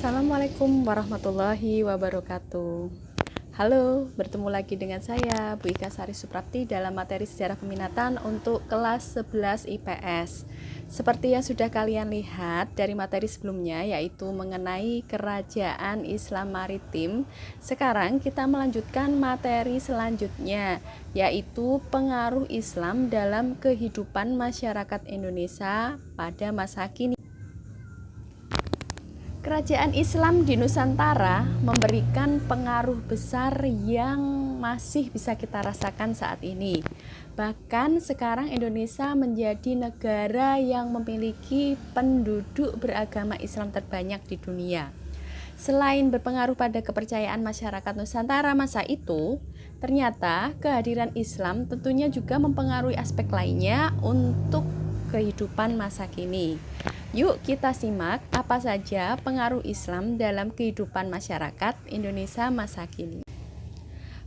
Assalamualaikum warahmatullahi wabarakatuh. Halo, bertemu lagi dengan saya Bu Ika Sari Suprapti dalam materi sejarah peminatan untuk kelas 11 IPS. Seperti yang sudah kalian lihat dari materi sebelumnya, yaitu mengenai kerajaan Islam maritim. Sekarang kita melanjutkan materi selanjutnya, yaitu pengaruh Islam dalam kehidupan masyarakat Indonesia pada masa kini. Kerajaan Islam di Nusantara memberikan pengaruh besar yang masih bisa kita rasakan saat ini. Bahkan sekarang Indonesia menjadi negara yang memiliki penduduk beragama Islam terbanyak di dunia. Selain berpengaruh pada kepercayaan masyarakat Nusantara masa itu, ternyata kehadiran Islam tentunya juga mempengaruhi aspek lainnya untuk kehidupan masa kini. Yuk kita simak apa saja pengaruh Islam dalam kehidupan masyarakat Indonesia masa kini.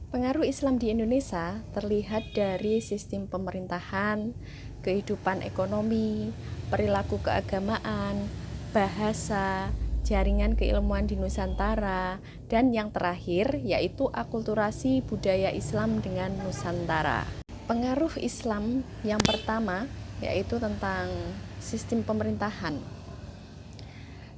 Pengaruh Islam di Indonesia terlihat dari sistem pemerintahan, kehidupan ekonomi, perilaku keagamaan, bahasa, jaringan keilmuan di Nusantara, dan yang terakhir yaitu akulturasi budaya Islam dengan Nusantara. Pengaruh Islam yang pertama yaitu tentang sistem pemerintahan.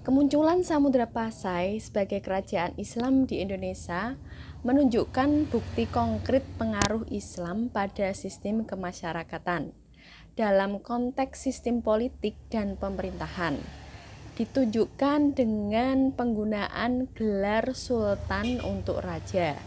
Kemunculan Samudra Pasai sebagai kerajaan Islam di Indonesia menunjukkan bukti konkret pengaruh Islam pada sistem kemasyarakatan. Dalam konteks sistem politik dan pemerintahan, ditunjukkan dengan penggunaan gelar sultan untuk raja.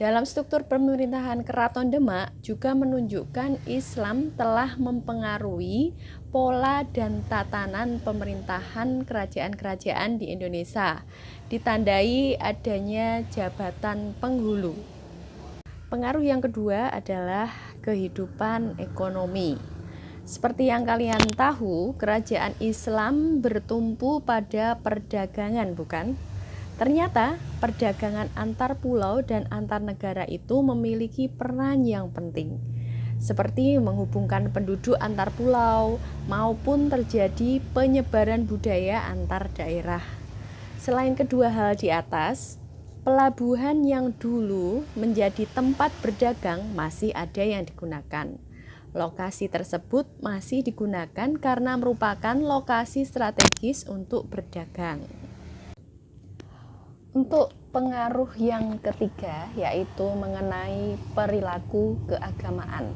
Dalam struktur pemerintahan Keraton Demak juga menunjukkan Islam telah mempengaruhi pola dan tatanan pemerintahan kerajaan-kerajaan di Indonesia, ditandai adanya jabatan penghulu. Pengaruh yang kedua adalah kehidupan ekonomi. Seperti yang kalian tahu, kerajaan Islam bertumpu pada perdagangan, bukan? Ternyata perdagangan antar pulau dan antar negara itu memiliki peran yang penting, seperti menghubungkan penduduk antar pulau maupun terjadi penyebaran budaya antar daerah. Selain kedua hal di atas, pelabuhan yang dulu menjadi tempat berdagang masih ada yang digunakan. Lokasi tersebut masih digunakan karena merupakan lokasi strategis untuk berdagang. Untuk pengaruh yang ketiga yaitu mengenai perilaku keagamaan.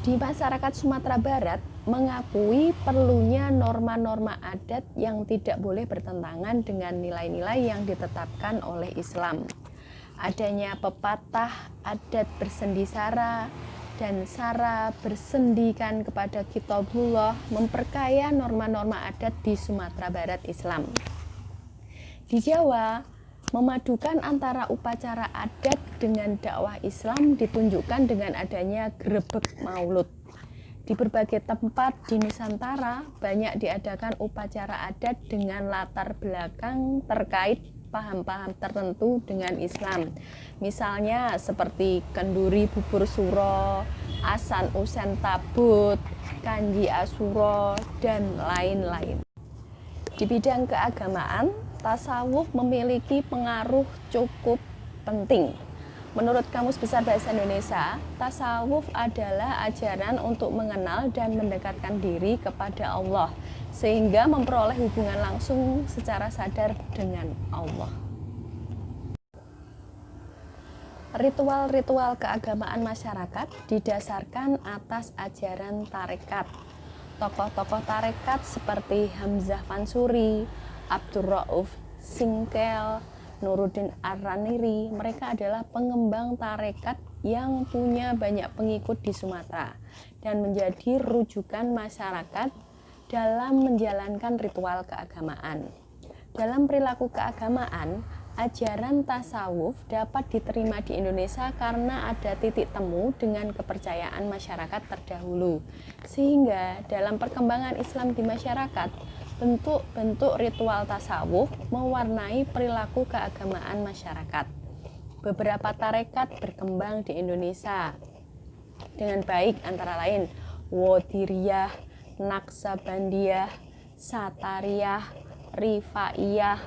Di masyarakat Sumatera Barat mengakui perlunya norma-norma adat yang tidak boleh bertentangan dengan nilai-nilai yang ditetapkan oleh Islam. Adanya pepatah adat bersendi sara dan sara bersendikan kepada kitabullah memperkaya norma-norma adat di Sumatera Barat Islam. Di Jawa, memadukan antara upacara adat dengan dakwah Islam ditunjukkan dengan adanya grebek maulud. Di berbagai tempat di Nusantara banyak diadakan upacara adat dengan latar belakang terkait paham-paham tertentu dengan Islam. Misalnya seperti kenduri bubur suro, asan usen tabut, kanji asuro, dan lain-lain. Di bidang keagamaan, tasawuf memiliki pengaruh cukup penting. Menurut Kamus Besar Bahasa Indonesia, tasawuf adalah ajaran untuk mengenal dan mendekatkan diri kepada Allah, sehingga memperoleh hubungan langsung secara sadar dengan Allah. Ritual-ritual keagamaan masyarakat didasarkan atas ajaran tarekat. Tokoh-tokoh tarekat seperti Hamzah Mansuri, Abdurrauf Singkel, Nuruddin Ar-Raniri, mereka adalah pengembang tarekat yang punya banyak pengikut di Sumatera dan menjadi rujukan masyarakat dalam menjalankan ritual keagamaan. Dalam perilaku keagamaan, ajaran tasawuf dapat diterima di Indonesia karena ada titik temu dengan kepercayaan masyarakat terdahulu, sehingga dalam perkembangan Islam di masyarakat, bentuk-bentuk ritual tasawuf mewarnai perilaku keagamaan masyarakat. Beberapa tarekat berkembang di Indonesia dengan baik, antara lain Wadiriyah, Naksabandiyah, Satariyah, Rifaiyah,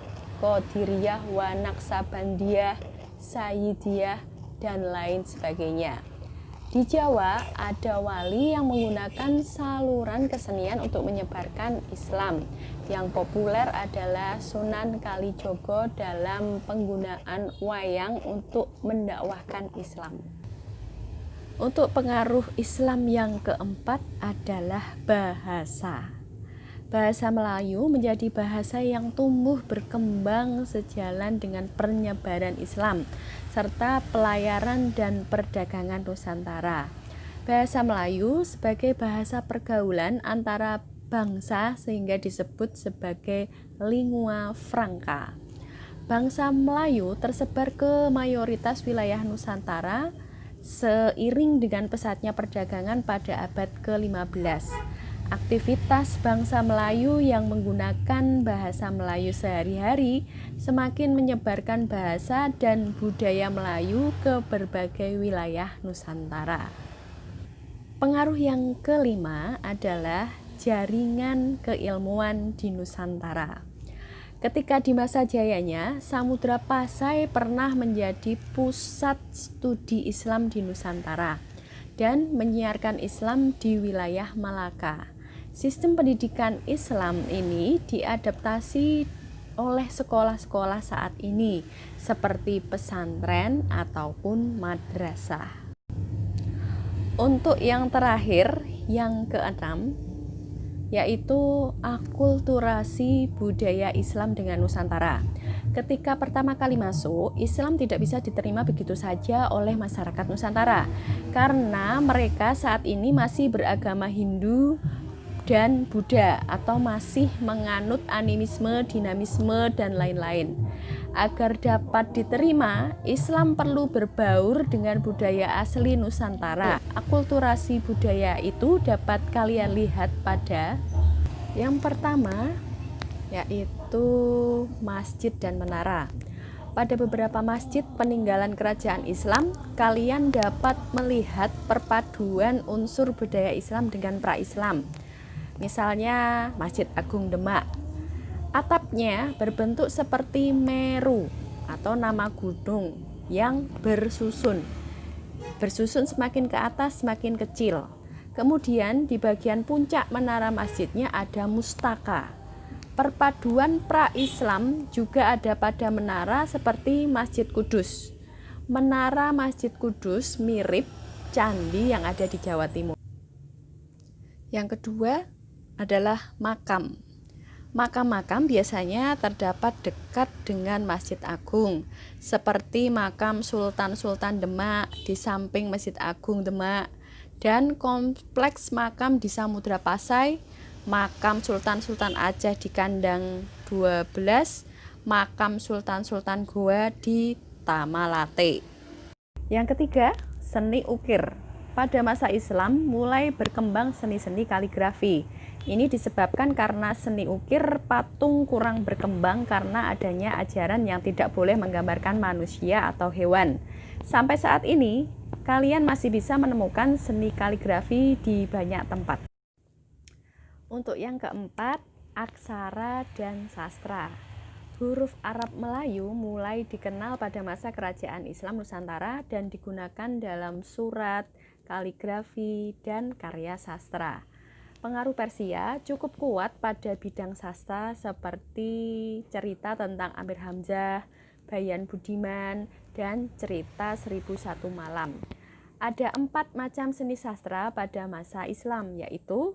Qadiriyah, wa Naqsabandiyah, Sayyidiyah, dan lain sebagainya. Di Jawa ada wali yang menggunakan saluran kesenian untuk menyebarkan Islam. Yang populer adalah Sunan Kalijogo dalam penggunaan wayang untuk mendakwahkan Islam. Untuk pengaruh Islam yang keempat adalah bahasa. Bahasa Melayu menjadi bahasa yang tumbuh berkembang sejalan dengan penyebaran Islam serta pelayaran dan perdagangan Nusantara. Bahasa Melayu sebagai bahasa pergaulan antara bangsa sehingga disebut sebagai lingua franca. Bangsa Melayu tersebar ke mayoritas wilayah Nusantara seiring dengan pesatnya perdagangan pada abad ke-15. Aktivitas bangsa Melayu yang menggunakan bahasa Melayu sehari-hari semakin menyebarkan bahasa dan budaya Melayu ke berbagai wilayah Nusantara. Pengaruh yang kelima adalah jaringan keilmuan di Nusantara. Ketika di masa jayanya, Samudra Pasai pernah menjadi pusat studi Islam di Nusantara dan menyiarkan Islam di wilayah Malaka. Sistem pendidikan Islam ini diadaptasi oleh sekolah-sekolah saat ini seperti pesantren ataupun madrasah. Untuk yang terakhir, yang keenam, yaitu akulturasi budaya Islam dengan Nusantara. Ketika pertama kali masuk, Islam tidak bisa diterima begitu saja oleh masyarakat Nusantara karena mereka saat ini masih beragama Hindu dan Buddha atau masih menganut animisme, dinamisme, dan lain-lain. Agar dapat diterima, Islam perlu berbaur dengan budaya asli Nusantara. Akulturasi budaya itu dapat kalian lihat pada yang pertama, yaitu masjid dan menara. Pada beberapa masjid peninggalan kerajaan Islam, kalian dapat melihat perpaduan unsur budaya Islam dengan pra-Islam. Misalnya Masjid Agung Demak. Atapnya berbentuk seperti Meru atau nama gunung yang bersusun. Bersusun semakin ke atas semakin kecil. Kemudian di bagian puncak menara masjidnya ada mustaka. Perpaduan pra-Islam juga ada pada menara seperti Masjid Kudus. Menara Masjid Kudus mirip candi yang ada di Jawa Timur. Yang kedua adalah makam. Makam-makam biasanya terdapat dekat dengan Masjid Agung, seperti makam Sultan-Sultan Demak di samping Masjid Agung Demak, dan kompleks makam di Samudra Pasai, makam Sultan-Sultan Aceh di Kandang 12, makam Sultan-Sultan Goa di Tamalate. Yang ketiga, seni ukir. Pada masa Islam mulai berkembang seni-seni kaligrafi. Ini disebabkan karena seni ukir patung kurang berkembang karena adanya ajaran yang tidak boleh menggambarkan manusia atau hewan. Sampai saat ini, kalian masih bisa menemukan seni kaligrafi di banyak tempat. Untuk yang keempat, aksara dan sastra. Huruf Arab Melayu mulai dikenal pada masa kerajaan Islam Nusantara dan digunakan dalam surat, kaligrafi, dan karya sastra. Pengaruh Persia cukup kuat pada bidang sastra seperti cerita tentang Amir Hamzah, Bayan Budiman, dan cerita 1001 Malam. Ada 4 macam seni sastra pada masa Islam, yaitu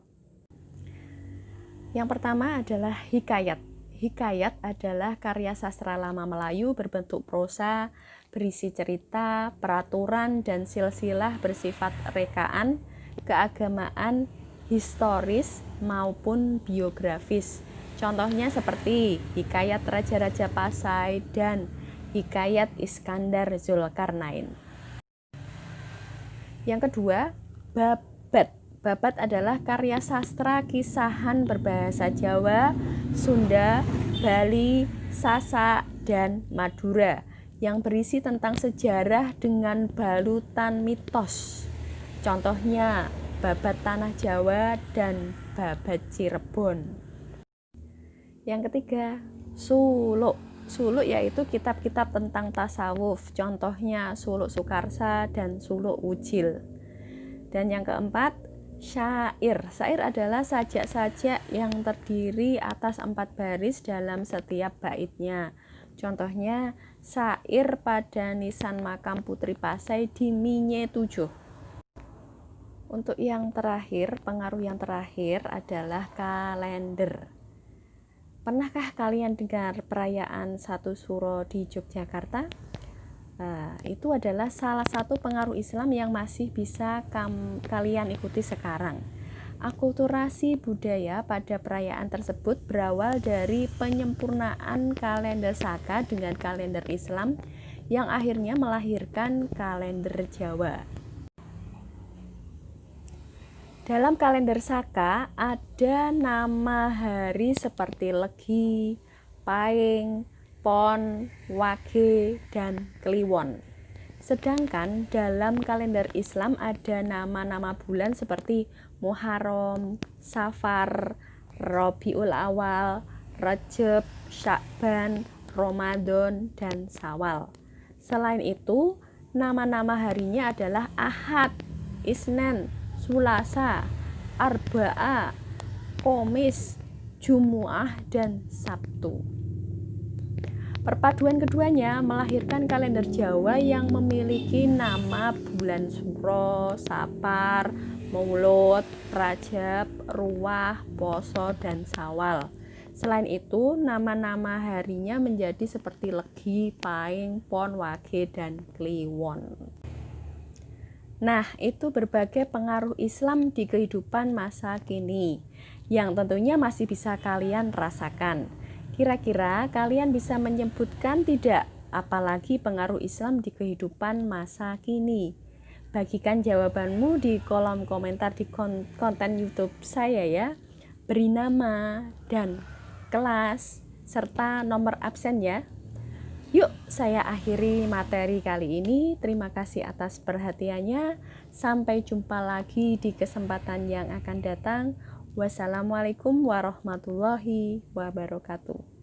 yang pertama adalah hikayat. Hikayat adalah karya sastra lama Melayu berbentuk prosa, berisi cerita, peraturan, dan silsilah bersifat rekaan, keagamaan, historis, maupun biografis. Contohnya seperti Hikayat Raja-Raja Pasai dan Hikayat Iskandar Zulkarnain. Yang kedua, babat. Babat adalah karya sastra kisahan berbahasa Jawa, Sunda, Bali, Sasak, dan Madura yang berisi tentang sejarah dengan balutan mitos. Contohnya Babat Tanah Jawa dan Babat Cirebon. Yang ketiga, suluk. suluk yaitu kitab-kitab tentang tasawuf, contohnya Suluk Sukarsa dan Suluk Wujil. Dan yang keempat, syair. Syair adalah sajak-sajak yang terdiri atas 4 baris dalam setiap baitnya. Contohnya syair pada nisan makam Putri Pasai di Minye 7. Untuk yang terakhir, pengaruh yang terakhir adalah kalender. Pernahkah kalian dengar perayaan Satu Suro di Yogyakarta? Itu adalah salah satu pengaruh Islam yang masih bisa kalian ikuti sekarang. Akulturasi budaya pada perayaan tersebut berawal dari penyempurnaan kalender Saka dengan kalender Islam yang akhirnya melahirkan kalender Jawa. Dalam kalender Saka ada nama hari seperti Legi, Paing, Pon, Wage, dan Kliwon. Sedangkan dalam kalender Islam ada nama-nama bulan seperti Muharram, Safar, Rabiul Awal, Rajab, Sya'ban, Ramadan, dan Syawal. Selain itu, nama-nama harinya adalah Ahad, Isnin, Sulasa, Arba'ah, Komis, Jumu'ah, dan Sabtu. Perpaduan keduanya melahirkan kalender Jawa yang memiliki nama bulan Suro, Sapar, Maulud, Rajab, Ruwah, Poso, dan Syawal. Selain itu, nama-nama harinya menjadi seperti Legi, Paing, Pon, Wage, dan Kliwon. Nah, itu berbagai pengaruh Islam di kehidupan masa kini yang tentunya masih bisa kalian rasakan. Kira-kira kalian bisa menyebutkan tidak apalagi pengaruh Islam di kehidupan masa kini? Bagikan jawabanmu di kolom komentar di konten YouTube saya ya. Beri nama dan kelas serta nomor absen ya. Yuk, saya akhiri materi kali ini. Terima kasih atas perhatiannya. Sampai jumpa lagi di kesempatan yang akan datang. Wassalamualaikum warahmatullahi wabarakatuh.